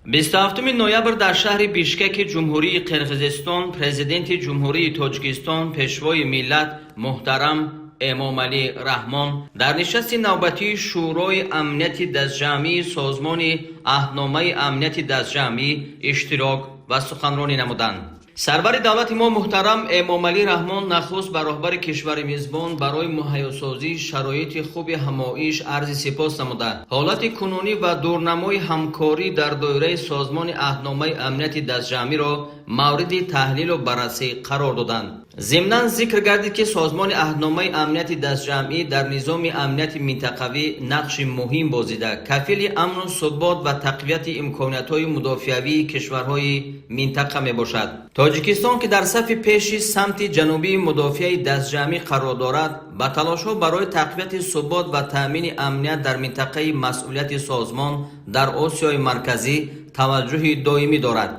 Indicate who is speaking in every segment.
Speaker 1: 27 ноябр дар шаҳри Бишкеки Ҷумҳурии Қирғизистон президенти Ҷумҳурии Тоҷикистон пешвои миллат муҳтарам Эмомалӣ Раҳмон дар нишасти навбатии Шӯрои амнияти дастҷамъии Созмони аҳдномаи амнияти дастҷамъӣ иштирок ва суханронӣ намуданд. Сарвари давлати мо муҳтарам Эмомалӣ Раҳмон нахуст ба роҳбари кишвари мизбон барои муҳайёсозии шароити хуби ҳамоиш арзи сипос намуда, ҳолати кунунӣ ва дурнамои ҳамкорӣ дар доираи Созмони аҳдномаи амнияти дастҷамъиро мавриди таҳлилу баррасӣ қарор доданд. Зимнан зикр гардид ки Созмони аҳдномаи амнияти дастҷамъӣ дар низоми амнияти минтақавӣ нақши муҳим бозида, кафили амну субот ва тақвияти имкониятҳои мудофиавии кишварҳои минтақа мебошад. Тоҷикистон ки дар сафи пеши самти ҷанубии мудофиаи дастҷамъӣ қарор дорад, ба талошҳо барои тақвияти субот ва таъмини амният дар минтақаи масъулияти Созмон дар Осиёи Марказӣ таваҷҷӯҳи доимӣ дорад,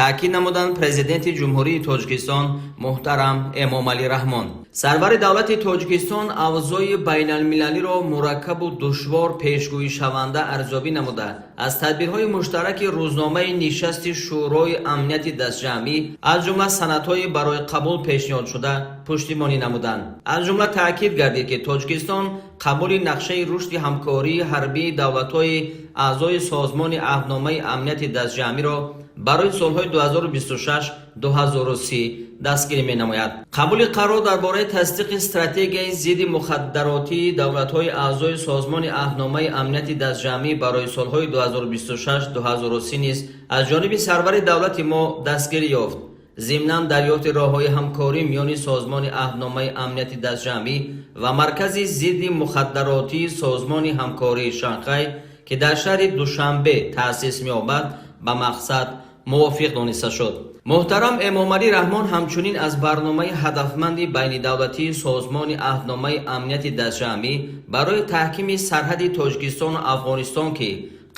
Speaker 1: таъкид намуданд президенти Ҷумҳурии Тоҷикистон муҳтарам Эмомалӣ Раҳмон. Сарвари давлати Тоҷикистон авзои байналмилалиро мураккабу душвор пешгӯишаванда арзёбӣ намуда, аз тадбирҳои муштараки рӯзномаи нишасти Шӯрои амнияти дастҷамъӣ аз ҷумла санадҳои барои қабул пешниҳодшуда пуштимонӣ намуданд. Аз ҷумла таъкид гардид ки Тоҷикистон қабули нақшаи рушди ҳамкории ҳарбии давлатҳои аъзои Созмони аҳдномаи амнияти дастҷамъиро барои солҳои 2026-2030 дастгирӣ менамояд. Қабули қарор дар бораи тасдиқи стратегияи зидди мухаддаратии давлатҳои аъзои Созмони аҳдномаи амнияти дастҷамъӣ барои солҳои 2026-2030 низ аз ҷониби сарвари давлати мо дастгирӣ ёфт. Зимнан дарёфти роҳҳои ҳамкорӣ миёни Созмони аҳдномаи амнияти дастҷамъӣ ва маркази зидди мухаддаратии Созмони ҳамкории Шанхай ки дар шаҳри Душанбе таъсис меёбад ба мақсад мувофиқ дониста шуд. Муҳтарам Эмомалӣ Раҳмон ҳамчунин аз барномаи ҳадафманди байнидавлатии Созмони аҳдномаи амнияти дастҷамъӣ барои таҳкими сарҳади Тоҷикистону Афғонистон ки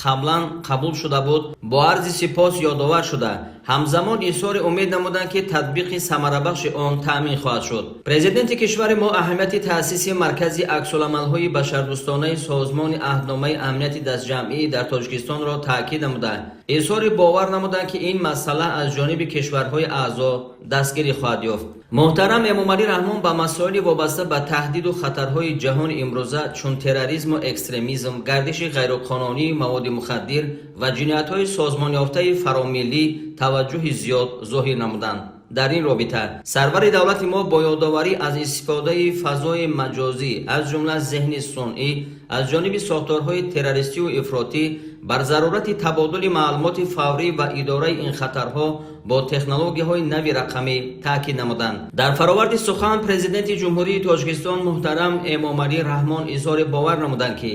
Speaker 1: қаблан қабул шуда буд, бо арзи сипос ёдовар шуда, ҳамзамон изҳори умед намуданд ки татбиқи самарабахши он таъмин хоҳад шуд. Президенти кишвари мо аҳамияти таъсиси маркази аксуламалҳои башардӯстонаи Созмони аҳдномаи амнияти дастҷамъӣ дар Тоҷикистонро таъкид намуда, изҳори бовар намуданд ки ин масъала аз ҷониби кишварҳои аъзо дастгирӣ хоҳад ёфт. Муҳтарам Эмомалӣ Раҳмон ба масоили вобаста ба таҳдиду хатарҳои ҷаҳони имрӯза чун терроризму экстремизм, гардиши ғайруқонунии маводи мухаддир ва ҷиноятҳои созмонёфтаи фаромиллӣ таваҷҷӯҳи зиёд зоҳир намуданд. Дар ин робита сарвари давлати мо бо ёдоварӣ аз истифодаи фазои маҷозӣ аз ҷумла зеҳни сунъӣ аз ҷониби сохторҳои террористию ифротӣ бар зарурати табодули маълумоти фаврӣ ва идораи ин хатарҳо бо технологияҳои нави рақамӣ таъкид намуданд. Дар фароварди сухан президенти Ҷумҳурии Тоҷикистон муҳтарам Эмомалӣ Раҳмон изҳори бовар намуданд ки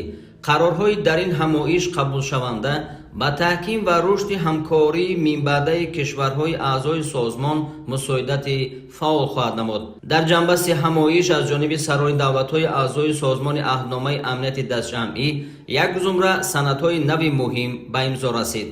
Speaker 1: қарорҳои дар ин ҳамоиш қабулшаванда ба таҳким ва рушди ҳамкории минбаъдаи кишварҳои аъзои Созмон мусоидати фаъол хоҳад намуд. Дар ҷанбасти ҳамоиш аз ҷониби сарвари давлатҳои аъзои Созмони аҳдномаи амнияти дастҷамъӣ як зумра санадҳои нави муҳим ба имзо расид.